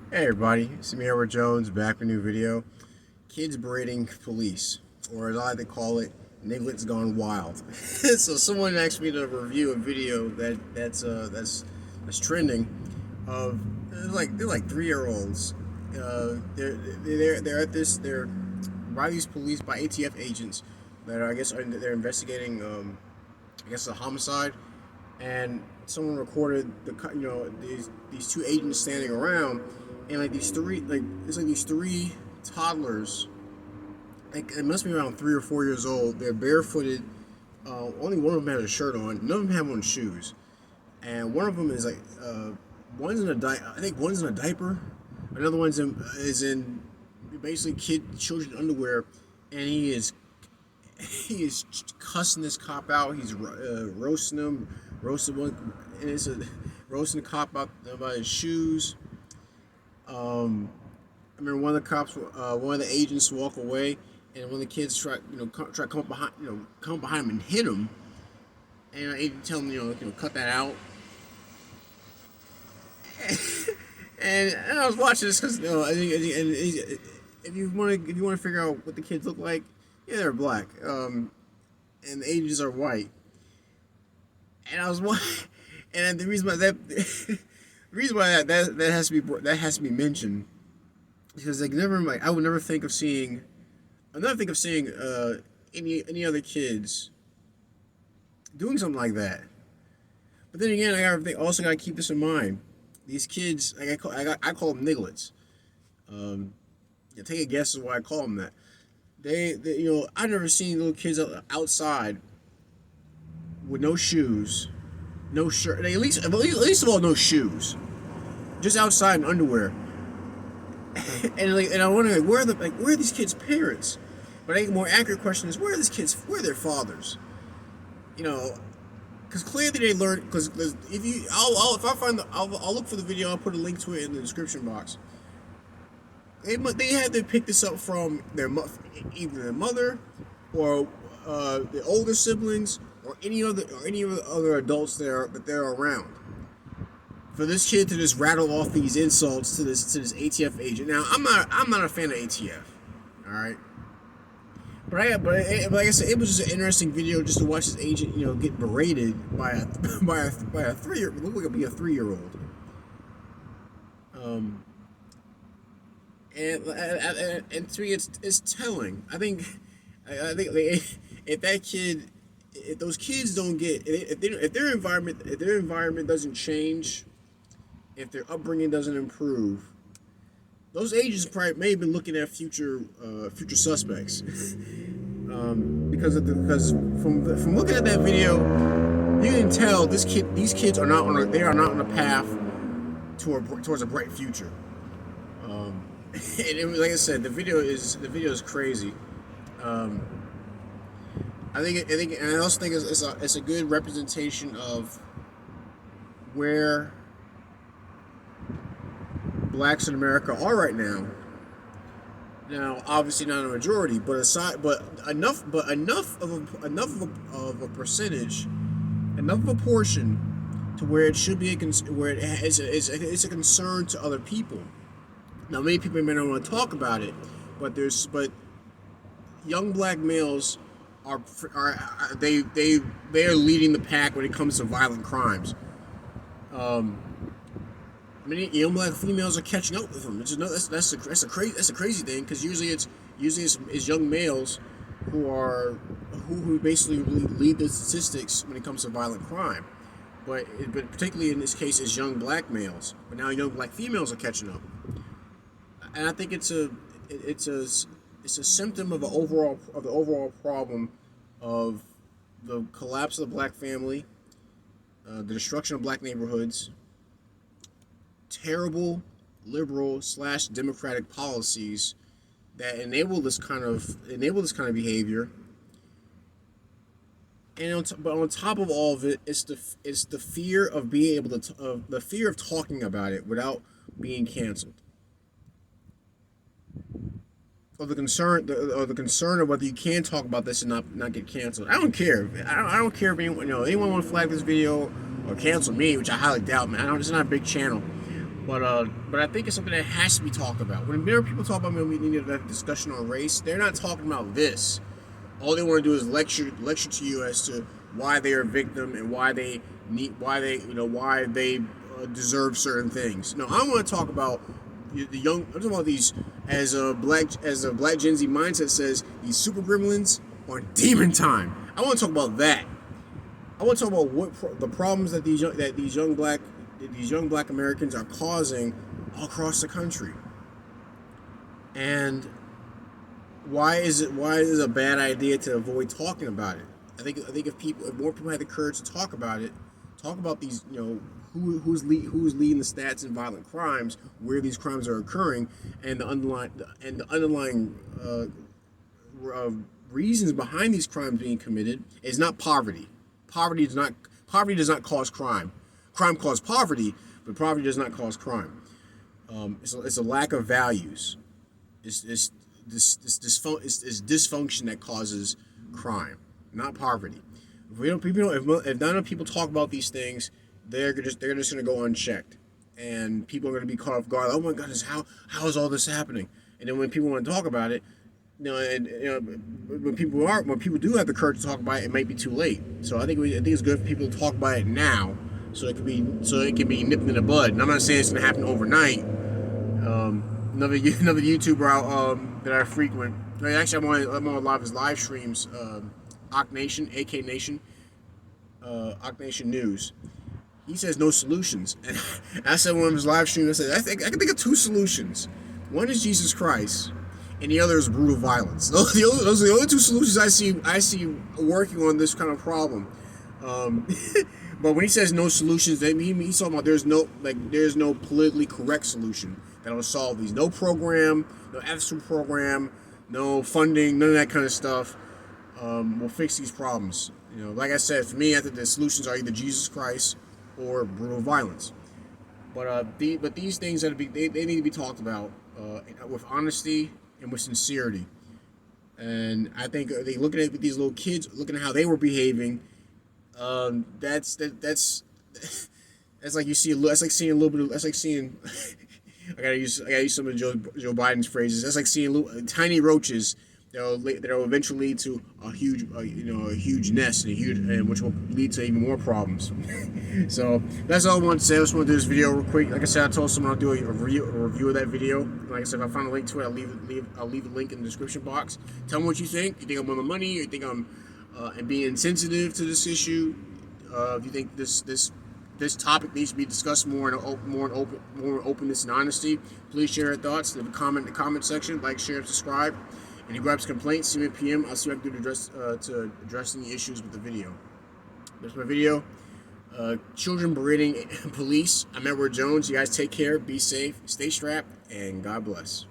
Hey everybody, it's me, Edward Jones, back with a new video. Kids berating police, or as I like to call it, nigglets gone wild. So someone asked me to review a video that's trending of they're like 3-year-olds. They're at this they're by these police by ATF agents that they're investigating I guess a homicide, and someone recorded these two agents standing around, and these three toddlers, like it must be around 3 or 4 years old. They're barefooted. Only one of them has a shirt on. None of them have on shoes, and one of them is I think one's in a diaper. Another is in basically children underwear, and he is cussing this cop out. He's roasting him, and it's roasting the cop out about his shoes. I remember one of the agents walk away, and one of the kids try to come behind him and hit him, and agent tell him cut that out. And I was watching this because if you want to figure out what the kids look like, yeah, they're black, and the ages are white. And I was and the reason why that has to be mentioned, because I would never think of seeing, any other kids doing something like that. But then again, also gotta keep this in mind. These kids, I call them nigglets. Take a guess as why I call them that. I've never seen little kids outside with no shoes, no shirt. At least of all, no shoes, just outside in underwear. And I wonder, where are these kids' parents? But I think a more accurate question is, where are their fathers? Because clearly they learned. Because if I find I'll look for the video. I'll put a link to it in the description box. They had to pick this up from either their mother, or the older siblings, or any of the other adults that they're around. For this kid to just rattle off these insults to this ATF agent. Now I'm not a fan of ATF, all right. But like I said, it was just an interesting video just to watch this agent, get berated by a by a 3-year, look like it'd be a 3-year-old. And to me, it's telling. I think if those kids don't get, if their environment doesn't change, if their upbringing doesn't improve, those agents probably may have been looking at future suspects. Because from looking at that video, you can tell these kids are not on a path towards a bright future. And like I said, the video is crazy. And I also think it's a good representation of where blacks in America are right now. Now, obviously not a majority, but enough of a percentage, enough of a portion to where it should be it's a concern to other people. Now, many people may not want to talk about it, but young black males are leading the pack when it comes to violent crimes. Many young black females are catching up with them. That's a crazy thing, because usually it's young males who basically lead the statistics when it comes to violent crime. But particularly in this case, it's young black males. But now young black females are catching up. And I think it's a symptom of the overall problem of the collapse of the black family, the destruction of black neighborhoods, terrible liberal / democratic policies that enable this kind of behavior. And but on top of all of it, it's the fear of being able to the fear of talking about it without being canceled. Or the concern of whether you can talk about this and not get canceled. I don't care. I don't care if anyone want to flag this video or cancel me, which I highly doubt, man. It's not a big channel. But I think it's something that has to be talked about. When there are people talk about we need to have a discussion on race, they're not talking about this. All they want to do is lecture to you as to why they are a victim and why they deserve certain things. No, I want to talk about the young. I'm talking about these as a black Gen Z mindset says these super gremlins are demon time. I want to talk about that. I want to talk about the problems that these young black Americans are causing all across the country, and why is it a bad idea to avoid talking about it? I think if more people had the courage to talk about it, talk about these who's leading the stats in violent crimes, where these crimes are occurring, and the underlying reasons behind these crimes being committed is not poverty. Poverty does not cause crime. Crime causes poverty, but poverty does not cause crime. It's a lack of values. It's dysfunction that causes crime, not poverty. If none of people talk about these things, they're just going to go unchecked, and people are going to be caught off guard. Oh my goodness, how is all this happening? And then when people want to talk about it, when people do have the courage to talk about it, it might be too late. So I think it's good for people to talk about it now, so it can be nipped in the bud. And I'm not saying it's going to happen overnight. Another YouTuber that I frequent. Actually, I'm on a lot of his live streams. AK Nation, AK Nation News. He says no solutions, and I said one of his live streams. I can think of two solutions. One is Jesus Christ, and the other is brutal violence. Those are the only two solutions I see working on this kind of problem. But when he says no solutions, he's talking about there's no politically correct solution that will solve these. No program, no after program, no funding, none of that kind of stuff will fix these problems. Like I said, for me, I think the solutions are either Jesus Christ or brutal violence. But these things they need to be talked about with honesty and with sincerity. And I think they looking at these little kids, looking at how they were behaving. That's like seeing a little bit of, that's like seeing I gotta use some of Joe Biden's phrases. That's like seeing tiny roaches that will eventually lead to a huge nest and which will lead to even more problems. So that's all I wanted to say. I just want to do this video real quick. Like I said, I told someone I'll do a review of that video. Like I said, if I find a link to it, I'll leave the link in the description box. Tell me what you think. You think I'm on the money? You think I'm being insensitive to this issue? Do you think this topic needs to be discussed more in openness and honesty? Please share your thoughts. Leave a comment in the comment section. Like, share, and subscribe. And you grab complaints, see me at PM. I'll see what I can do to address any issues with the video. That's my video. Children berating police. I'm Edward Jones. You guys take care. Be safe. Stay strapped. And God bless.